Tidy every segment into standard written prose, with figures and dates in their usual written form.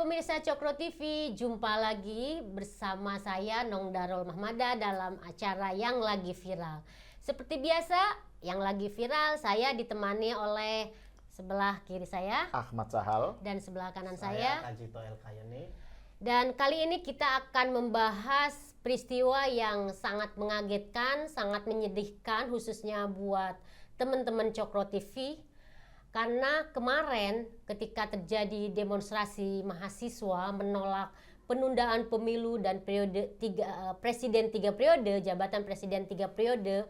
pemirsa Cokro TV, jumpa lagi bersama saya Nong Darul Mahmada dalam acara Yang Lagi Viral. Seperti biasa, yang lagi viral saya ditemani oleh sebelah kiri saya Ahmad Sahal dan sebelah kanan saya Kajito El Kayani. Dan kali ini kita akan membahas peristiwa yang sangat mengagetkan, sangat menyedihkan khususnya buat teman-teman Cokro TV. Karena kemarin ketika terjadi demonstrasi mahasiswa menolak penundaan pemilu dan presiden 3 periode, jabatan presiden 3 periode,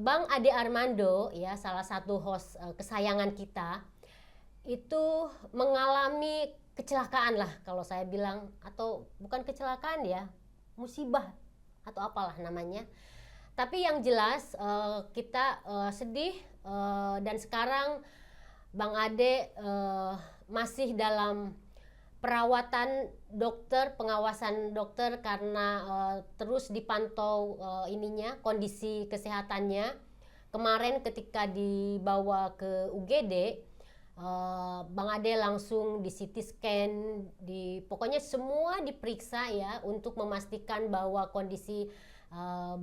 Bang Ade Armando, ya salah satu host kesayangan kita, itu mengalami kecelakaan lah kalau saya bilang, atau bukan kecelakaan ya, musibah atau apalah namanya. Tapi yang jelas kita sedih dan sekarang Bang Ade masih dalam perawatan dokter, pengawasan dokter karena terus dipantau kondisi kesehatannya. Kemarin ketika dibawa ke UGD, Bang Ade langsung di CT scan, pokoknya semua diperiksa ya untuk memastikan bahwa kondisi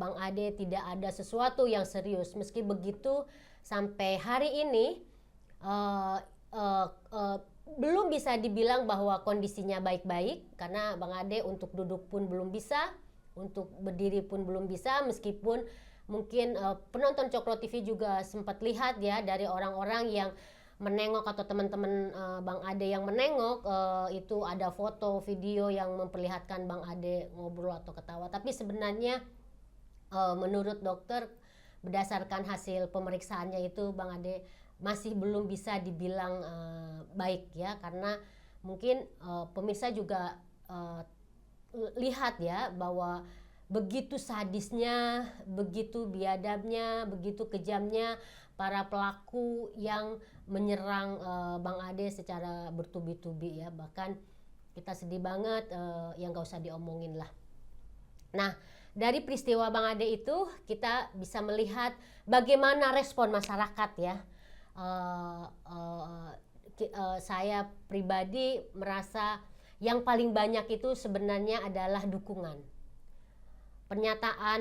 Bang Ade tidak ada sesuatu yang serius. Meski begitu sampai hari ini belum bisa dibilang bahwa kondisinya baik-baik, karena Bang Ade untuk duduk pun belum bisa, untuk berdiri pun belum bisa, meskipun mungkin penonton Cokro TV juga sempat lihat ya dari orang-orang yang menengok atau teman-teman Bang Ade yang menengok, itu ada foto, video yang memperlihatkan Bang Ade ngobrol atau ketawa. Tapi sebenarnya menurut dokter, berdasarkan hasil pemeriksaannya itu Bang Ade masih belum bisa dibilang baik ya, karena mungkin pemirsa juga lihat ya bahwa begitu sadisnya, begitu biadabnya, begitu kejamnya para pelaku yang menyerang Bang Ade secara bertubi-tubi ya. Bahkan kita sedih banget, yang gak usah diomongin lah. Nah, dari peristiwa Bang Ade itu kita bisa melihat bagaimana respon masyarakat ya. Saya pribadi merasa yang paling banyak itu sebenarnya adalah dukungan. Pernyataan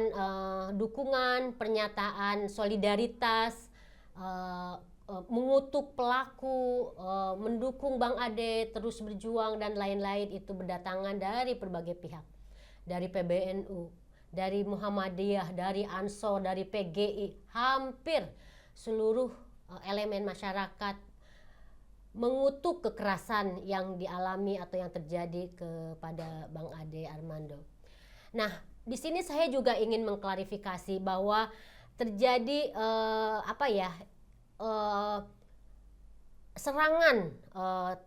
dukungan, pernyataan solidaritas, mengutuk pelaku, mendukung Bang Ade terus berjuang dan lain-lain, itu berdatangan dari berbagai pihak. Dari PBNU, dari Muhammadiyah, dari Ansor, dari PGI, hampir seluruh elemen masyarakat mengutuk kekerasan yang dialami atau yang terjadi kepada Bang Ade Armando. Nah, di sini saya juga ingin mengklarifikasi bahwa terjadi serangan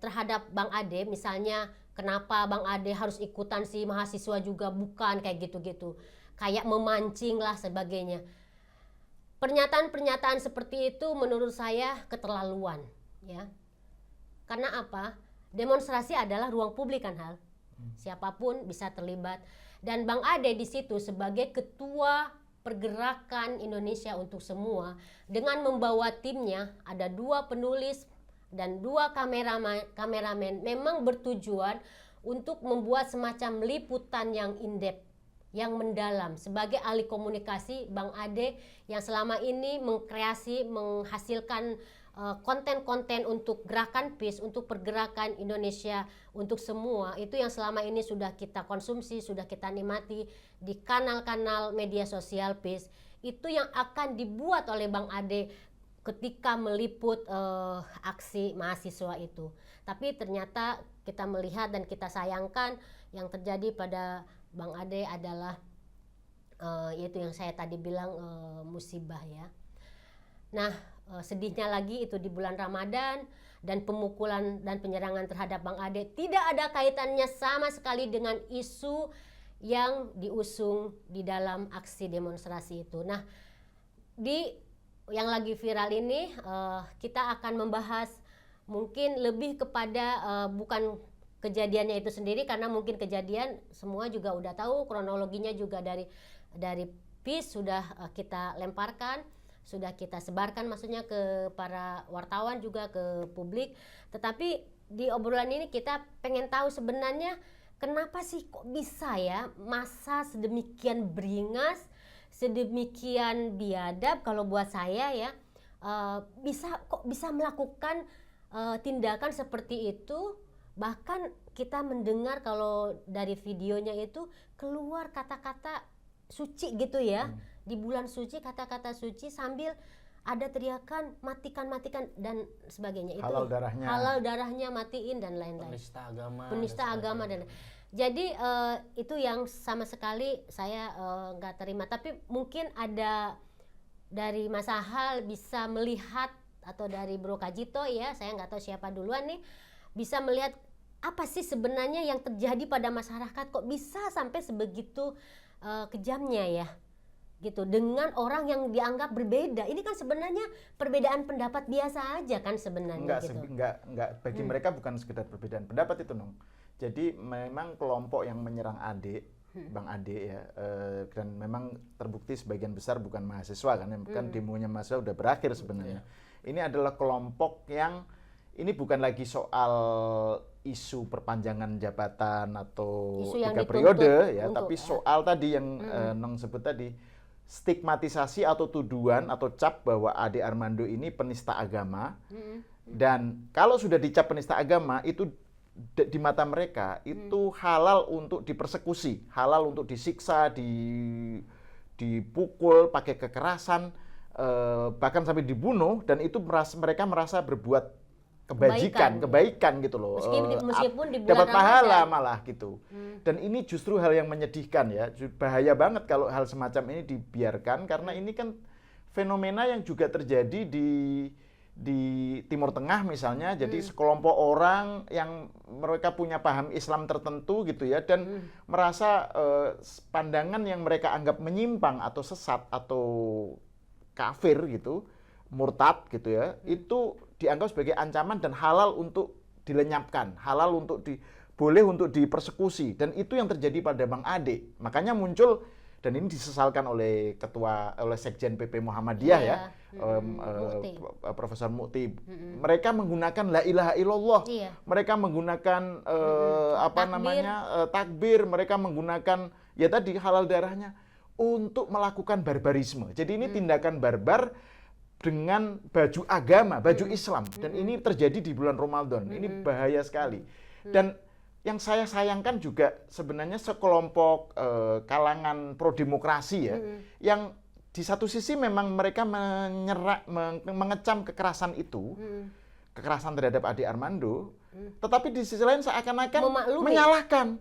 terhadap Bang Ade, misalnya kenapa Bang Ade harus ikutan si mahasiswa juga, bukan kayak gitu-gitu, kayak memancing lah sebagainya. Pernyataan-pernyataan seperti itu menurut saya keterlaluan ya. Karena apa? Demonstrasi adalah ruang publik kan, Hal. Siapapun bisa terlibat, dan Bang Ade di situ sebagai ketua pergerakan Indonesia untuk semua dengan membawa timnya, ada 2 penulis dan 2 kameramen, memang bertujuan untuk membuat semacam liputan yang in-depth, yang mendalam. Sebagai ahli komunikasi, Bang Ade yang selama ini menghasilkan konten-konten untuk gerakan PIS, untuk pergerakan Indonesia untuk semua, itu yang selama ini sudah kita konsumsi, sudah kita nikmati di kanal-kanal media sosial PIS, itu yang akan dibuat oleh Bang Ade ketika meliput aksi mahasiswa itu. Tapi ternyata kita melihat dan kita sayangkan yang terjadi pada Bang Ade adalah yaitu yang saya tadi bilang musibah ya. Nah, sedihnya lagi itu di bulan Ramadan, dan pemukulan dan penyerangan terhadap Bang Ade tidak ada kaitannya sama sekali dengan isu yang diusung di dalam aksi demonstrasi itu. Nah, di yang lagi viral ini kita akan membahas mungkin lebih kepada bukan kejadiannya itu sendiri, karena mungkin kejadian semua juga udah tahu, kronologinya juga dari PIS sudah kita lemparkan, sudah kita sebarkan maksudnya ke para wartawan juga, ke publik. Tetapi di obrolan ini kita pengen tahu sebenarnya kenapa sih kok bisa ya masa sedemikian beringas, sedemikian biadab kalau buat saya ya, bisa melakukan tindakan seperti itu. Bahkan kita mendengar kalau dari videonya itu keluar kata-kata suci gitu ya, di bulan suci kata-kata suci sambil ada teriakan matikan dan sebagainya. Halal Itu darahnya. halal darahnya matiin dan lain-lain. Penista agama dan jadi itu yang sama sekali saya nggak terima. Tapi mungkin ada dari Mas Ahal bisa melihat, atau dari Bro Kajito ya, saya nggak tahu siapa duluan nih, bisa melihat apa sih sebenarnya yang terjadi pada masyarakat kok bisa sampai sebegitu kejamnya ya gitu, dengan orang yang dianggap berbeda. Ini kan sebenarnya perbedaan pendapat biasa aja kan sebenarnya. Enggak, bagi mereka bukan sekedar perbedaan pendapat itu, Nong. Jadi memang kelompok yang menyerang adik, Bang Ade ya, dan memang terbukti sebagian besar bukan mahasiswa kan demonya mahasiswa udah berakhir sebenarnya. Ini adalah kelompok yang ini bukan lagi soal isu perpanjangan jabatan atau isu 3 periode ya, tapi soal tadi yang Nong sebut tadi, stigmatisasi atau tuduhan atau cap bahwa Ade Armando ini penista agama. Dan kalau sudah dicap penista agama itu di mata mereka itu halal untuk dipersekusi, halal untuk disiksa, dipukul, pakai kekerasan, bahkan sampai dibunuh, dan itu mereka merasa berbuat kebaikan gitu loh. Meskipun di bulan dapat pahala Ramadan malah gitu. Dan ini justru hal yang menyedihkan ya. Bahaya banget kalau hal semacam ini dibiarkan, karena ini kan fenomena yang juga terjadi di Timur Tengah misalnya. Jadi sekelompok orang yang mereka punya paham Islam tertentu gitu ya, dan merasa pandangan yang mereka anggap menyimpang atau sesat atau kafir gitu, murtad gitu ya, itu dianggap sebagai ancaman dan halal untuk dilenyapkan, halal untuk boleh untuk dipersekusi. Dan itu yang terjadi pada Bang Ade. Makanya muncul, dan ini disesalkan oleh Sekjen PP Muhammadiyah Profesor Mukti. Mereka menggunakan la ilaha illallah. Mereka menggunakan takbir, mereka menggunakan ya tadi halal darahnya untuk melakukan barbarisme. Jadi ini tindakan barbar dengan baju agama, baju Islam, dan ini terjadi di bulan Ramadan. Ini bahaya sekali. Dan yang saya sayangkan juga sebenarnya sekelompok kalangan pro demokrasi ya, yang di satu sisi memang mereka mengecam kekerasan itu, kekerasan terhadap Ade Armando, tetapi di sisi lain seakan-akan menyalahkan.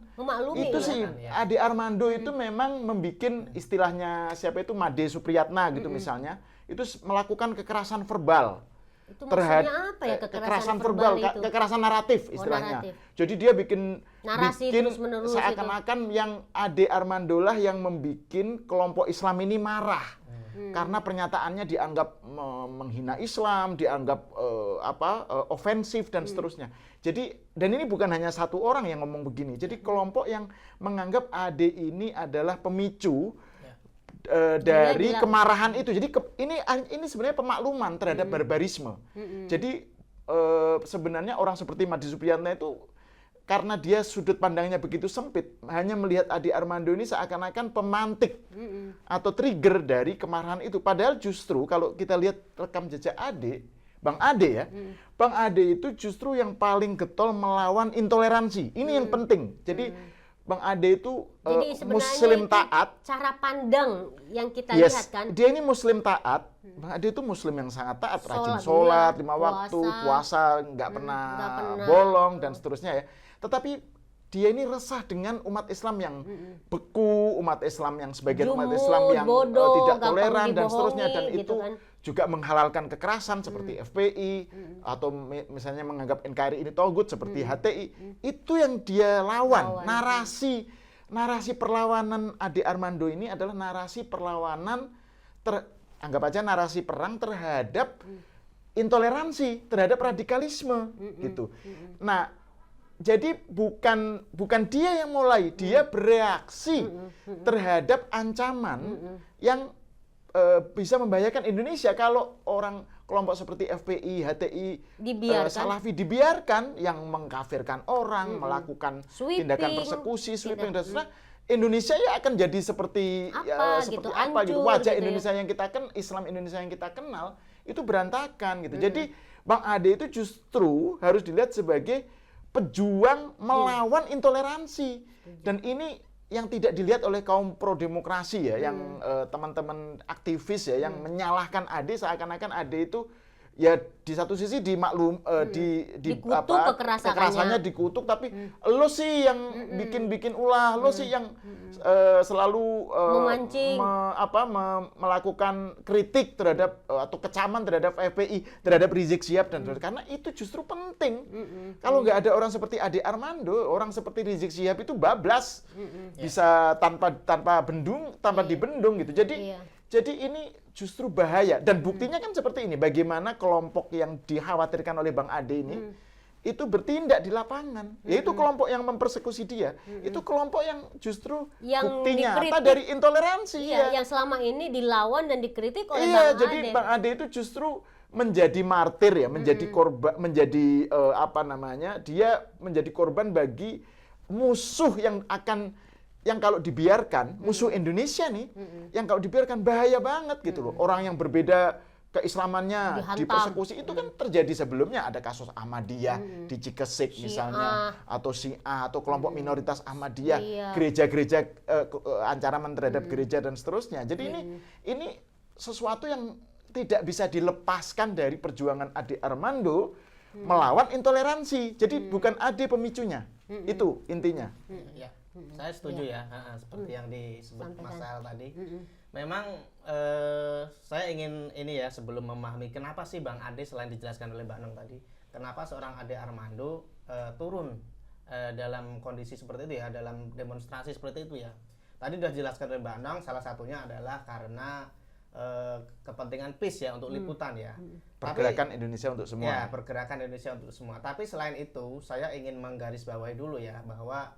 Itu sih Ade Armando itu memang membuat istilahnya siapa itu Made Supriyatna gitu misalnya, itu melakukan kekerasan verbal. Itu maksudnya apa ya kekerasan verbal itu? Kekerasan naratif istilahnya. Jadi dia bikin narasi terus-menerus seakan-akan yang Ade Armando lah yang membuat kelompok Islam ini marah. Karena pernyataannya dianggap menghina Islam, dianggap ofensif dan seterusnya. Jadi, dan ini bukan hanya satu orang yang ngomong begini. Jadi kelompok yang menganggap Ade ini adalah pemicu dari kemarahan itu. Jadi ini sebenarnya pemakluman terhadap barbarisme. Jadi sebenarnya orang seperti Made Supriyatna itu, karena dia sudut pandangnya begitu sempit, hanya melihat Ade Armando ini seakan-akan pemantik atau trigger dari kemarahan itu. Padahal justru kalau kita lihat rekam jejak Bang Ade ya, Bang Ade itu justru yang paling getol melawan intoleransi. Ini yang penting. Jadi Bang Ade itu Muslim taat. Cara pandang yang kita lihat kan. Dia ini Muslim taat. Bang Ade itu Muslim yang sangat taat, rajin sholat, 5 waktu, puasa, nggak pernah bolong dan seterusnya ya. Tetapi dia ini resah dengan umat Islam yang beku, umat Islam yang sebagian umat Islam yang tidak toleran dan seterusnya, dan itu kan juga menghalalkan kekerasan seperti FPI atau misalnya menganggap NKRI ini togut seperti HTI. Itu yang dia lawan. Narasi perlawanan Ade Armando ini adalah narasi perlawanan, anggap aja narasi perang terhadap intoleransi, terhadap radikalisme gitu. Nah, jadi bukan dia yang mulai, dia bereaksi terhadap ancaman yang bisa membahayakan Indonesia kalau orang kelompok seperti FPI, HTI, Salafi dibiarkan yang mengkafirkan orang, melakukan tindakan persekusi, sweeping dan sebagainya. Indonesia ya akan jadi seperti apa gitu. Wajah gitu Indonesia yang kita Islam Indonesia yang kita kenal itu berantakan gitu. Jadi Bang Ade itu justru harus dilihat sebagai pejuang melawan intoleransi. Dan ini yang tidak dilihat oleh kaum pro demokrasi ya, yang teman-teman aktivis ya, yang menyalahkan Ade seakan-akan Ade itu ya di satu sisi dikutuk kekerasannya dikutuk, tapi lo sih yang bikin ulah, lo sih yang selalu memancing, melakukan kritik terhadap atau kecaman terhadap FPI, terhadap Rizik Syihab dan karena itu justru penting. Kalau nggak ada orang seperti Ade Armando, orang seperti Rizik Syihab itu bablas, bisa tanpa dibendung gitu. Jadi ini justru bahaya, dan buktinya kan seperti ini. Bagaimana kelompok yang dikhawatirkan oleh Bang Ade ini itu bertindak di lapangan, yaitu kelompok yang mempersekusi dia. Itu kelompok yang justru yang buktinya apa dari intoleransi. Yang selama ini dilawan dan dikritik oleh Bang Ade. Jadi Bang Ade itu justru menjadi martir ya, menjadi korban, menjadi dia menjadi korban bagi musuh yang kalau dibiarkan, musuh Indonesia nih, yang kalau dibiarkan bahaya banget gitu loh. Orang yang berbeda keislamannya dipersekusi, itu kan terjadi sebelumnya. Ada kasus Ahmadiyah di Cikesik misalnya, atau Syiah, atau kelompok minoritas Ahmadiyah, gereja-gereja, ancaman terhadap gereja dan seterusnya. Jadi ini sesuatu yang tidak bisa dilepaskan dari perjuangan Ade Armando melawan intoleransi. Jadi bukan Ade pemicunya, itu intinya. Saya setuju ya, seperti yang disebut Mas Sahel tadi. Memang saya ingin ini ya, sebelum memahami kenapa sih Bang Ade, selain dijelaskan oleh Mbak Nung tadi, kenapa seorang Ade Armando turun dalam kondisi seperti itu ya, dalam demonstrasi seperti itu ya. Tadi sudah dijelaskan oleh Mbak Nung, salah satunya adalah karena kepentingan PIS ya, untuk liputan ya. Pergerakan Indonesia untuk semua. Ya, pergerakan Indonesia untuk semua. Tapi selain itu, saya ingin menggarisbawahi dulu ya, bahwa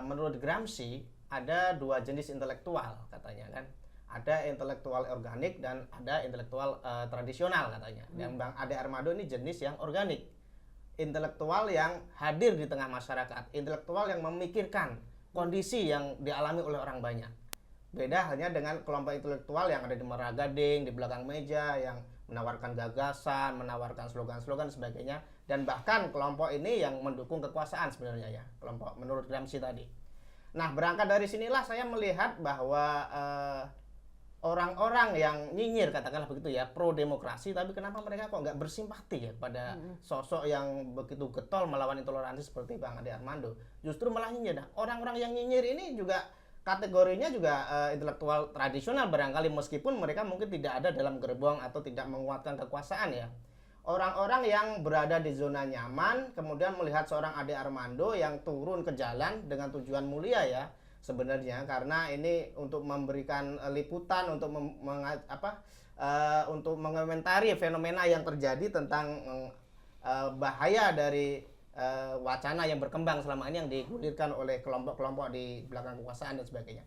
menurut Gramsci ada dua jenis intelektual katanya kan. Ada intelektual organik dan ada intelektual tradisional katanya. Dan Bang Ade Armando ini jenis yang organik. Intelektual yang hadir di tengah masyarakat, intelektual yang memikirkan kondisi yang dialami oleh orang banyak. Beda halnya dengan kelompok intelektual yang ada di Muara Gading, di belakang meja, yang menawarkan gagasan, menawarkan slogan-slogan sebagainya, dan bahkan kelompok ini yang mendukung kekuasaan sebenarnya ya, kelompok menurut Gramsci tadi. Nah, berangkat dari sinilah saya melihat bahwa orang-orang yang nyinyir, katakanlah begitu ya, pro demokrasi, tapi kenapa mereka kok nggak bersimpati ya pada sosok yang begitu getol melawan intoleransi seperti Bang Ade Armando. Justru malah nyinyir. Nah, orang-orang yang nyinyir ini juga kategorinya juga intelektual tradisional barangkali, meskipun mereka mungkin tidak ada dalam gerbong atau tidak menguatkan kekuasaan ya. Orang-orang yang berada di zona nyaman kemudian melihat seorang Ade Armando yang turun ke jalan dengan tujuan mulia ya sebenarnya, karena ini untuk memberikan liputan, untuk untuk mengomentari fenomena yang terjadi tentang bahaya dari wacana yang berkembang selama ini yang digulirkan oleh kelompok-kelompok di belakang kekuasaan dan sebagainya.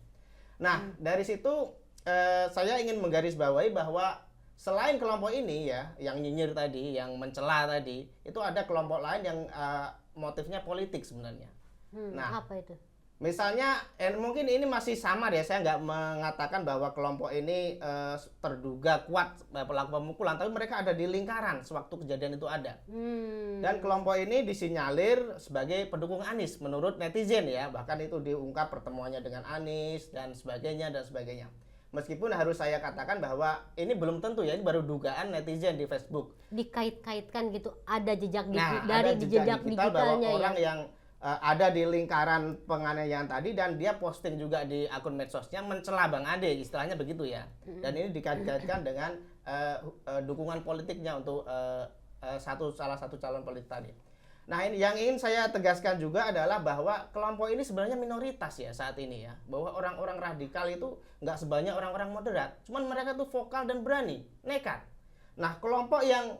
Nah, dari situ saya ingin menggarisbawahi bahwa selain kelompok ini ya, yang nyinyir tadi, yang mencela tadi, itu ada kelompok lain yang motifnya politik sebenarnya. Nah, apa itu? Misalnya, mungkin ini masih samar ya, saya nggak mengatakan bahwa kelompok ini terduga kuat pelaku pemukulan, tapi mereka ada di lingkaran sewaktu kejadian itu ada. Dan kelompok ini disinyalir sebagai pendukung Anies menurut netizen ya, bahkan itu diungkap pertemuannya dengan Anies dan sebagainya dan sebagainya. Meskipun harus saya katakan bahwa ini belum tentu ya, ini baru dugaan netizen di Facebook. Dikait-kaitkan gitu, ada jejak dari jejak digitalnya bahwa orang yang ada di lingkaran penganiayaan tadi, dan dia posting juga di akun medsosnya mencela Bang Ade, istilahnya begitu ya. Dan ini dikait-kaitkan dengan dukungan politiknya untuk salah satu calon politik tadi. Nah, ini yang ingin saya tegaskan juga adalah bahwa kelompok ini sebenarnya minoritas ya saat ini ya. Bahwa orang-orang radikal itu nggak sebanyak orang-orang moderat. Cuman mereka tuh vokal dan berani, nekat. Nah, kelompok yang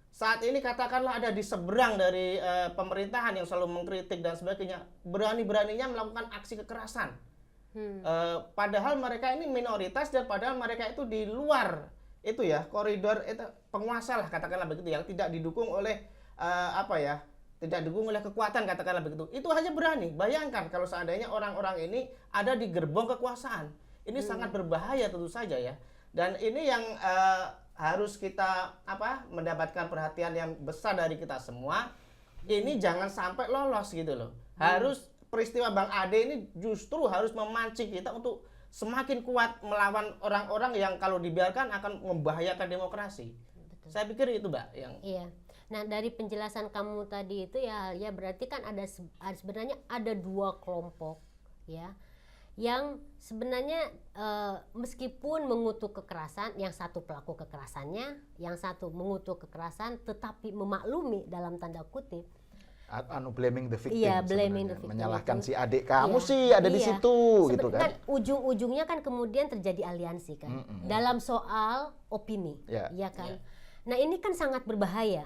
saat ini katakanlah ada di seberang dari pemerintahan yang selalu mengkritik dan sebagainya, berani-beraninya melakukan aksi kekerasan Padahal mereka ini minoritas dan padahal mereka itu di luar itu ya koridor itu penguasa lah katakanlah begitu ya, tidak didukung oleh tidak didukung oleh kekuatan katakanlah begitu. Itu hanya berani. Bayangkan kalau seandainya orang-orang ini ada di gerbong kekuasaan, ini sangat berbahaya tentu saja ya. Dan ini yang harus kita mendapatkan perhatian yang besar dari kita semua. Ini jangan sampai lolos gitu loh. Harus peristiwa Bang Ade ini justru harus memancing kita untuk semakin kuat melawan orang-orang yang kalau dibiarkan akan membahayakan demokrasi. Betul. Saya pikir itu, Mbak, yang Iya. Nah, dari penjelasan kamu tadi itu ya berarti kan sebenarnya ada dua kelompok ya yang sebenarnya meskipun mengutuk kekerasan, yang satu pelaku kekerasannya, yang satu mengutuk kekerasan tetapi memaklumi dalam tanda kutip. Blaming the victim. Iya, blaming the victim. Menyalahkan itu. si adik kamu Iya, sih ada di iya. situ gitu kan. Ujung-ujungnya kan kemudian terjadi aliansi kan dalam soal opini, Ya. ya kan. Nah, ini kan sangat berbahaya.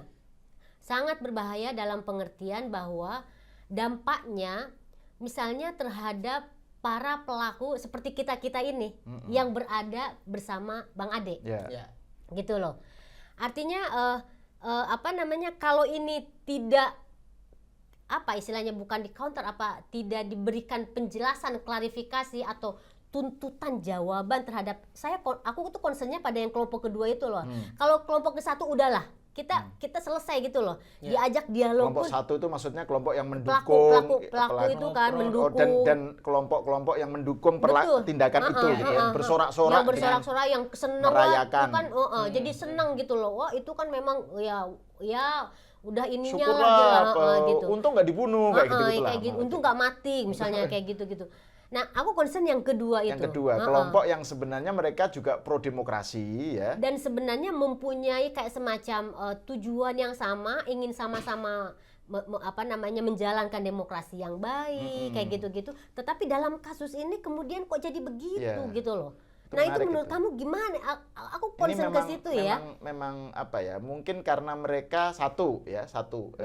Sangat berbahaya dalam pengertian bahwa dampaknya misalnya terhadap para pelaku seperti kita-kita ini yang berada bersama Bang Ade. ya. Gitu loh. Artinya kalau ini tidak istilahnya bukan di counter tidak diberikan penjelasan, klarifikasi atau tuntutan jawaban terhadap aku tuh concernnya pada yang kelompok kedua itu loh. Kalau kelompok ke satu udahlah kita selesai gitu loh. Diajak dialog Kelompok pun satu itu maksudnya kelompok yang mendukung pelaku itu kan mendukung dan kelompok-kelompok yang mendukung tindakan itu gitu ya, bersorak-sorak yang bersorak-sorak yang senang merayakan. kan jadi senang gitu loh. Wah, itu kan memang ya udah ininya syukurlah gitu. untung nggak dibunuh kayak gitu-gitulah. Kayak gitu. Untung nggak mati misalnya kayak gitu-gitu. Nah, aku concern yang kedua itu. Yang kedua, kelompok yang sebenarnya mereka juga pro demokrasi ya. Dan sebenarnya mempunyai kayak semacam tujuan yang sama, ingin sama-sama menjalankan demokrasi yang baik kayak gitu-gitu. Tetapi dalam kasus ini kemudian kok jadi begitu gitu loh. Nah, itu menurut kamu gimana? Aku concern ke situ ya. Memang mungkin karena mereka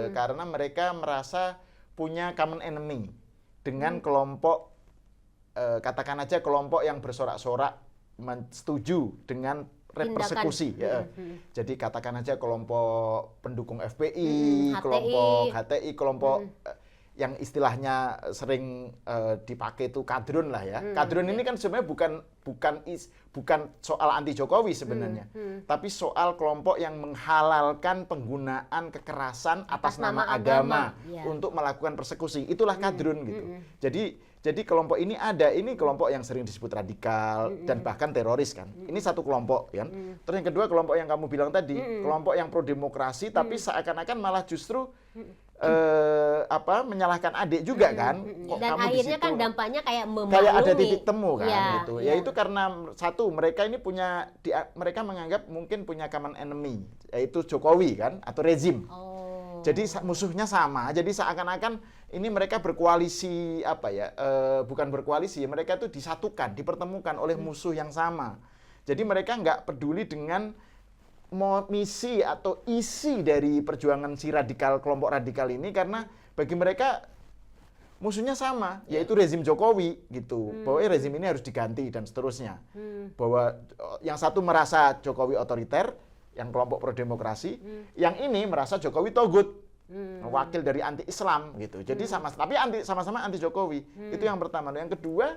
karena mereka merasa punya common enemy dengan kelompok katakan aja kelompok yang bersorak-sorak setuju dengan repersekusi ya. Jadi katakan aja kelompok pendukung FPI, kelompok HTI, kelompok yang istilahnya sering dipakai itu kadrun lah ya. Kadrun ini kan sebenarnya bukan soal anti Jokowi sebenarnya, tapi soal kelompok yang menghalalkan penggunaan kekerasan atas nama agama untuk melakukan persekusi. Itulah kadrun gitu. Jadi kelompok ini ini kelompok yang sering disebut radikal dan bahkan teroris kan. Ini satu kelompok kan. Terus yang kedua kelompok yang kamu bilang tadi, kelompok yang pro demokrasi tapi seakan-akan malah justru menyalahkan adik juga kan. Kok Dan kamu akhirnya disitu, kan dampaknya kayak memaklumi. kayak ada titik temu kan gitu. Ya. Yaitu karena satu mereka ini mereka menganggap mungkin punya common enemy yaitu Jokowi kan atau rezim. Jadi musuhnya sama. Jadi seakan-akan ini mereka berkoalisi bukan berkoalisi, mereka itu disatukan, dipertemukan oleh musuh yang sama. Jadi mereka nggak peduli dengan misi atau isi dari perjuangan si kelompok radikal ini karena bagi mereka musuhnya sama, yaitu rezim Jokowi gitu. Bahwa rezim ini harus diganti dan seterusnya. Bahwa yang satu merasa Jokowi otoriter, yang kelompok pro demokrasi, yang ini merasa Jokowi togut, wakil dari anti Islam gitu. Jadi sama-sama anti Jokowi. Itu yang pertama. Yang kedua,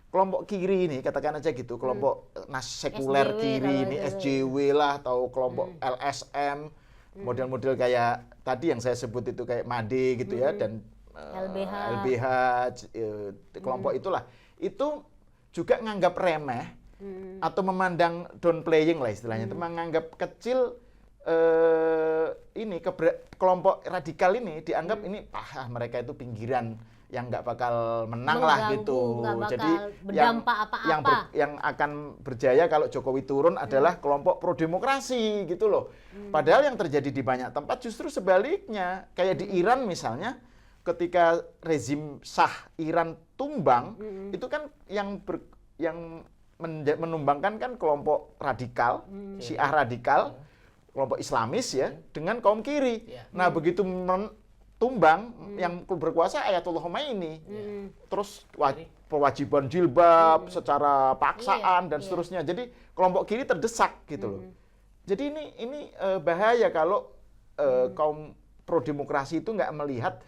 kelompok kiri ini katakan aja gitu, kelompok sekuler SJW, kiri ini SJW lah atau kelompok LSM, model-model kayak tadi yang saya sebut itu kayak Made gitu ya dan LBH kelompok itulah. Itu juga nganggap remeh atau memandang downplaying lah istilahnya, itu menganggap kecil kelompok radikal ini dianggap ini mereka itu pinggiran yang nggak bakal menang lah gitu. Jadi yang akan berjaya kalau Jokowi turun adalah kelompok pro demokrasi gitu loh. Padahal yang terjadi di banyak tempat justru sebaliknya. Kayak di Iran misalnya, ketika rezim Shah Iran tumbang, itu kan yang menumbangkan kan kelompok radikal, Syiah radikal, kelompok Islamis ya, dengan kaum kiri. Nah begitu tumbang yang berkuasa Ayatullah Khomeini. Terus kewajiban jilbab secara paksaan dan seterusnya. Jadi kelompok kiri terdesak gitu loh. Jadi ini bahaya kalau kaum pro demokrasi itu nggak melihat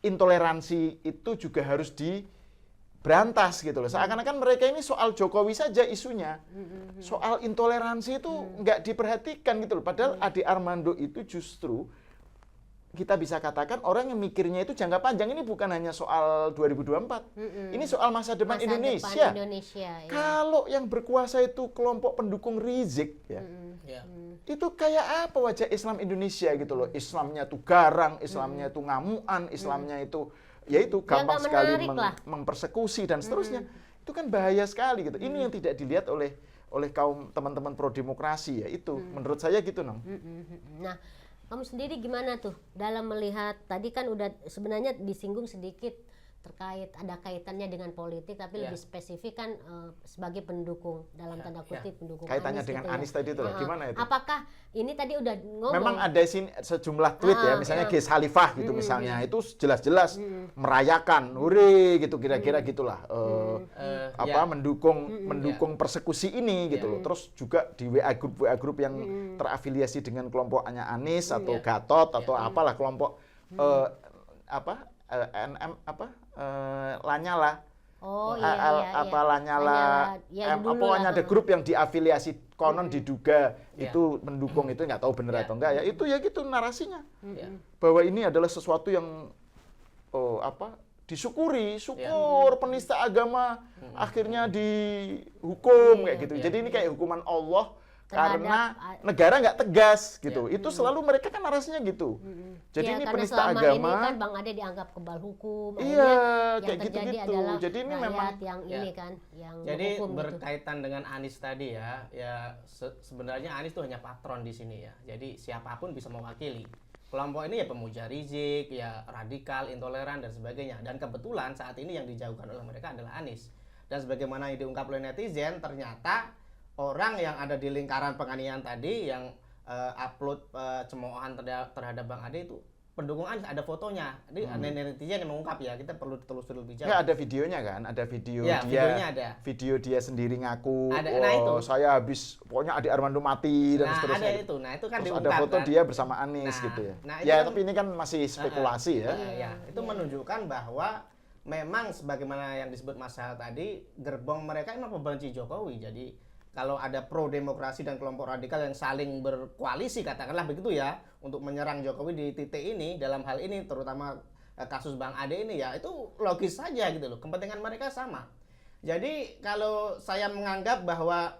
intoleransi itu juga harus diberantas gitu loh. Seakan-akan mereka ini soal Jokowi saja isunya. Soal intoleransi itu nggak diperhatikan gitu loh. Padahal Ade Armando itu justru kita bisa katakan orang yang mikirnya itu jangka panjang. Ini bukan hanya soal 2024. Ini soal masa depan Indonesia. Ya. Kalau yang berkuasa itu kelompok pendukung Rizik ya. Itu kayak apa wajah Islam Indonesia gitu loh. Islamnya itu garang, Islamnya itu ngamuan, Islamnya itu yaitu gampang sekali mempersekusi dan seterusnya. Itu kan bahaya sekali gitu. Ini yang tidak dilihat oleh kaum teman-teman pro demokrasi ya itu. Menurut saya gitu, Nong. Nah, kamu sendiri gimana tuh dalam melihat tadi kan udah sebenarnya disinggung sedikit terkait ada kaitannya dengan politik tapi lebih spesifik kan sebagai pendukung dalam tanda kutip pendukung kaitannya Anies dengan gitu Anies tadi itu gimana itu? Apakah ini tadi udah ngomong memang ada sejumlah tweet ya misalnya Ghez Khalifah gitu misalnya itu jelas-jelas merayakan hore gitu kira-kira gitulah mendukung persekusi ini gitu loh. Terus juga di WA grup yang terafiliasi dengan kelompoknya Anies atau Gatot atau apalah kelompok Lanyala. Lanyala. Pokoknya ada grup yang diafiliasi konon diduga itu mendukung itu nggak tahu benar atau enggak ya. Itu ya gitu narasinya. Bahwa ini adalah sesuatu yang disyukuri, penista agama akhirnya dihukum kayak gitu. Jadi ini kayak hukuman Allah karena negara nggak tegas gitu. Itu selalu mereka kan narasinya gitu. Jadi ini penista agama. Ini kan Bang Ade dianggap kebal hukum. Iya, yang kayak terjadi gitu-gitu. adalah Jadi ini memang yang ini kan yang jadi hukum berkaitan dengan Anies tadi ya sebenarnya Anies itu hanya patron di sini ya. Jadi siapapun bisa mewakili. Kelompok ini ya pemuja Rizik, ya radikal, intoleran dan sebagainya. Dan kebetulan saat ini yang dijauhkan oleh mereka adalah Anies. Dan sebagaimana yang diungkap oleh netizen, ternyata orang yang ada di lingkaran penganiayaan tadi yang upload cemoohan terhadap Bang Ade itu pendukung Anies, ada fotonya. Jadi netizen yang mengungkap ya, kita perlu telusuri lebih jauh. Ya ada videonya kan, ada video ya, videonya ada. Video dia sendiri ngaku, itu. saya habis pokoknya Ade Armando mati dan seterusnya. Ada itu. Nah, itu kan terus diungkap. Ada foto kan? dia bersama Anies gitu ya. Ya, tapi ini kan masih spekulasi ya. Itu menunjukkan bahwa memang sebagaimana yang disebut Mas Hal tadi, gerbong mereka memang pembenci Jokowi. Jadi kalau ada pro demokrasi dan kelompok radikal yang saling berkoalisi katakanlah begitu ya untuk menyerang Jokowi di titik ini dalam hal ini terutama kasus Bang Ade ini ya itu logis saja gitu loh, kepentingan mereka sama. Jadi kalau saya menganggap bahwa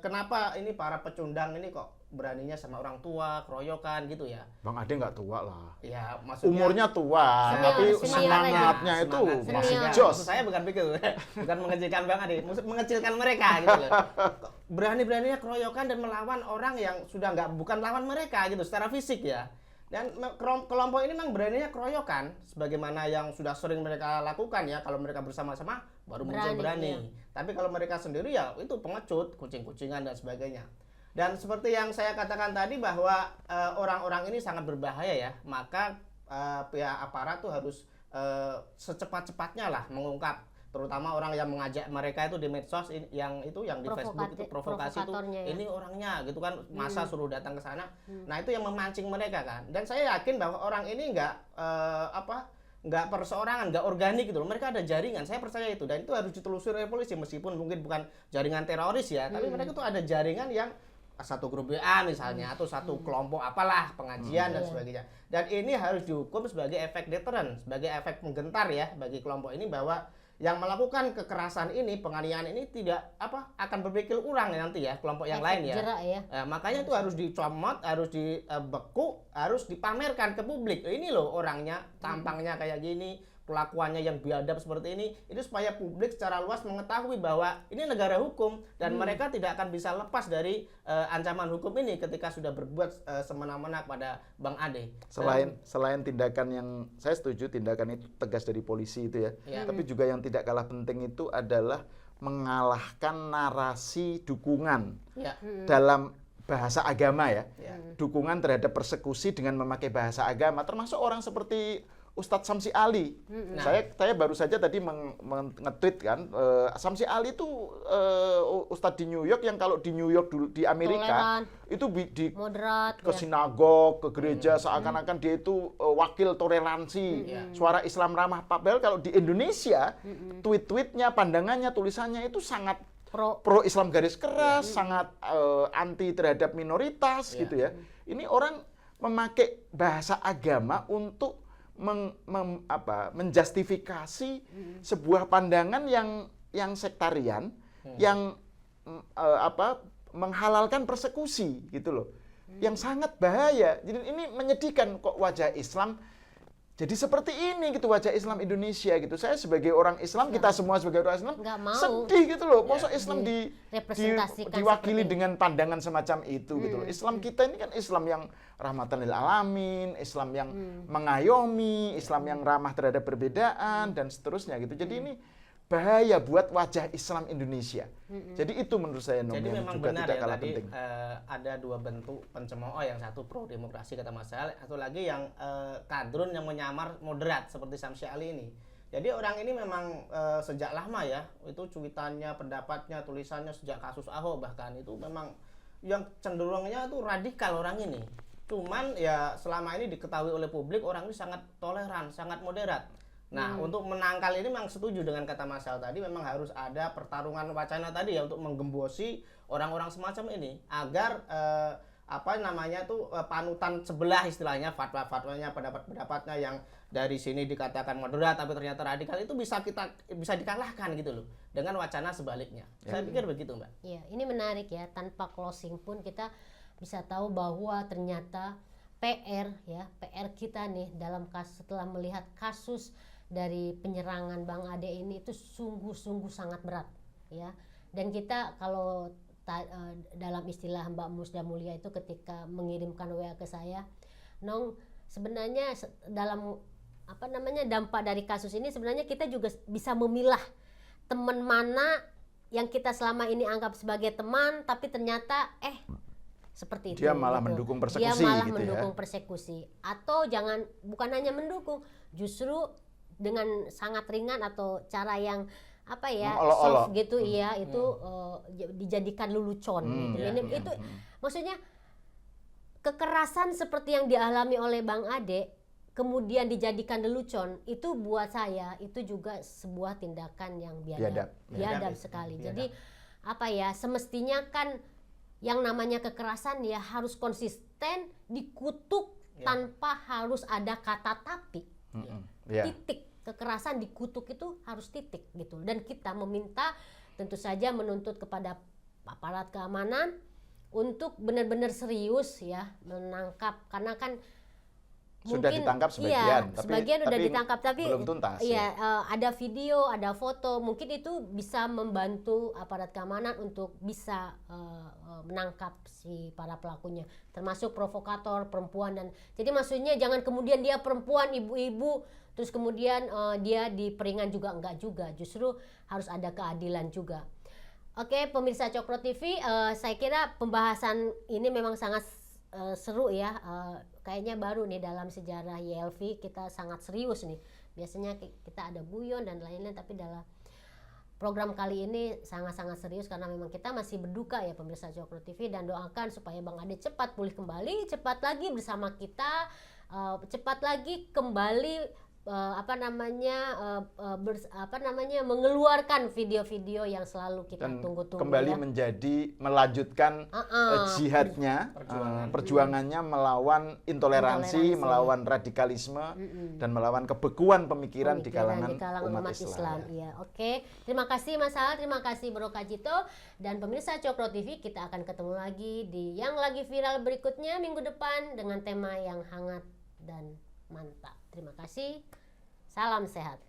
kenapa ini para pecundang ini kok beraninya sama orang tua, keroyokan gitu ya. Bang Ade nggak tua lah. Ya, maksudnya umurnya tua, tapi semangatnya itu masih jos. Maksud saya bukan begitu, bukan mengecilkan Bang Ade, mengecilkan mereka gitu loh. Berani-beraninya keroyokan dan melawan orang yang sudah bukan lawan mereka gitu secara fisik ya. Dan kelompok ini memang beraninya keroyokan sebagaimana yang sudah sering mereka lakukan ya. Kalau mereka bersama-sama baru muncul berani. Iya. Tapi kalau mereka sendiri ya itu pengecut, kucing-kucingan dan sebagainya. Dan seperti yang saya katakan tadi bahwa orang-orang ini sangat berbahaya ya, maka pihak aparat tuh harus secepat-cepatnya lah mengungkap, terutama orang yang mengajak mereka itu di medsos yang di Facebook itu provokasi itu ya. Ini orangnya gitu kan, masa suruh datang ke sana. Nah itu yang memancing mereka kan. Dan saya yakin bahwa orang ini nggak perseorangan, nggak organik gitu loh. Mereka ada jaringan, saya percaya itu. Dan itu harus ditelusuri oleh polisi meskipun mungkin bukan jaringan teroris ya, tapi mereka tuh ada jaringan yang satu grup WA misalnya atau satu kelompok apalah pengajian dan sebagainya. Dan ini harus dihukum sebagai efek deterrent, sebagai efek penggentar ya bagi kelompok ini bahwa yang melakukan kekerasan ini, penganiayaan ini tidak akan berpikir ulang nanti ya kelompok yang lain ya. Jerak, ya. Makanya itu harus dicomot, harus dibekuk, harus dipamerkan ke publik. Ini loh orangnya, tampangnya kayak gini, kelakuannya yang biadab seperti ini supaya publik secara luas mengetahui bahwa ini negara hukum dan mereka tidak akan bisa lepas dari ancaman hukum ini ketika sudah berbuat semena-mena pada Bang Ade. Selain tindakan yang saya setuju tindakan itu tegas dari polisi itu ya. Tapi juga yang tidak kalah penting itu adalah mengalahkan narasi dukungan dalam bahasa agama ya. Dukungan terhadap persekusi dengan memakai bahasa agama termasuk orang seperti Ustadz Samsi Ali. Saya baru saja tadi nge-tweet kan, Samsi Ali itu Ustadz di New York yang kalau di New York dulu di Amerika toleran, itu di moderat, ke sinagog, ke gereja seakan-akan dia itu wakil toleransi, suara Islam ramah. Padahal kalau di Indonesia tweet-tweetnya, pandangannya, tulisannya itu sangat pro Islam garis keras, sangat anti terhadap minoritas gitu ya. Ini orang memakai bahasa agama untuk menjustifikasi sebuah pandangan yang sektarian, yang menghalalkan persekusi gitu loh, yang sangat bahaya. Jadi ini menyedihkan kok wajah Islam jadi seperti ini gitu, wajah Islam Indonesia gitu. Saya sebagai orang Islam, kita semua sebagai orang Islam sedih gitu loh. Masa Islam diwakili dengan pandangan semacam itu gitu loh. Islam kita ini kan Islam yang rahmatan lil alamin, Islam yang mengayomi, Islam yang ramah terhadap perbedaan dan seterusnya gitu. Jadi ini bahaya buat wajah Islam Indonesia. Jadi itu menurut saya Jadi memang juga benar tidak ya kalah tadi penting. Ada dua bentuk pencemooh, yang satu pro demokrasi kata Mas Sal, satu lagi yang kadrun yang menyamar moderat seperti Samsi Ali ini. Jadi orang ini memang sejak lama ya, itu cuitannya, pendapatnya, tulisannya sejak kasus Ahok bahkan itu memang yang cenderungnya itu radikal orang ini. Cuman ya selama ini diketahui oleh publik orang ini sangat toleran, sangat moderat. Nah, untuk menangkal ini memang setuju dengan kata Mas Sal tadi, memang harus ada pertarungan wacana tadi ya untuk menggembosi orang-orang semacam ini agar panutan sebelah istilahnya, fatwa-fatwanya, pendapat-pendapatnya yang dari sini dikatakan moderat tapi ternyata radikal itu bisa dikalahkan gitu loh dengan wacana sebaliknya. Saya pikir begitu, Mbak. Iya, ini menarik ya, tanpa closing pun kita bisa tahu bahwa ternyata PR kita nih setelah melihat kasus dari penyerangan Bang Ade ini itu sungguh-sungguh sangat berat ya. Dan kita kalau dalam istilah Mbak Musda Mulia itu ketika mengirimkan WA ke saya, Nong, sebenarnya dalam dampak dari kasus ini sebenarnya kita juga bisa memilah teman mana yang kita selama ini anggap sebagai teman tapi ternyata seperti itu. Dia malah mendukung persekusi. Dia malah gitu mendukung persekusi. Atau bukan hanya mendukung, justru dengan sangat ringan atau cara yang soft gitu itu dijadikan lelucon gitu. Itu maksudnya kekerasan seperti yang dialami oleh Bang Ade kemudian dijadikan lelucon, itu buat saya itu juga sebuah tindakan yang biadab sekali. Jadi semestinya kan yang namanya kekerasan ya harus konsisten dikutuk tanpa harus ada kata tapi. Titik. Kekerasan dikutuk itu harus titik gitu. Dan kita meminta tentu saja menuntut kepada aparat keamanan untuk benar-benar serius ya menangkap, karena kan sudah mungkin ditangkap sebagian, sebagian udah ditangkap tapi belum tuntas. Ada video, ada foto, mungkin itu bisa membantu aparat keamanan untuk bisa menangkap si para pelakunya, termasuk provokator perempuan. Dan jadi maksudnya jangan kemudian dia perempuan, ibu-ibu, terus kemudian dia diperingan juga, enggak juga, justru harus ada keadilan juga. Oke, pemirsa Cokro TV, saya kira pembahasan ini memang sangat seru ya. Kayaknya baru nih dalam sejarah YLV kita sangat serius nih. Biasanya kita ada guyon dan lain-lain, tapi dalam program kali ini sangat-sangat serius karena memang kita masih berduka ya pemirsa Cokro TV, dan doakan supaya Bang Ade cepat pulih kembali, cepat lagi bersama kita, cepat lagi kembali mengeluarkan video-video yang selalu kita tunggu-tunggu kembali melanjutkan jihadnya, perjuangannya melawan intoleransi, melawan radikalisme dan melawan kebekuan pemikiran di kalangan umat Islam. Iya, oke. Terima kasih Mas Sal, terima kasih Bro Kajito, dan pemirsa Cokro TV, kita akan ketemu lagi di yang lagi viral berikutnya minggu depan dengan tema yang hangat dan mantap. Terima kasih. Salam sehat.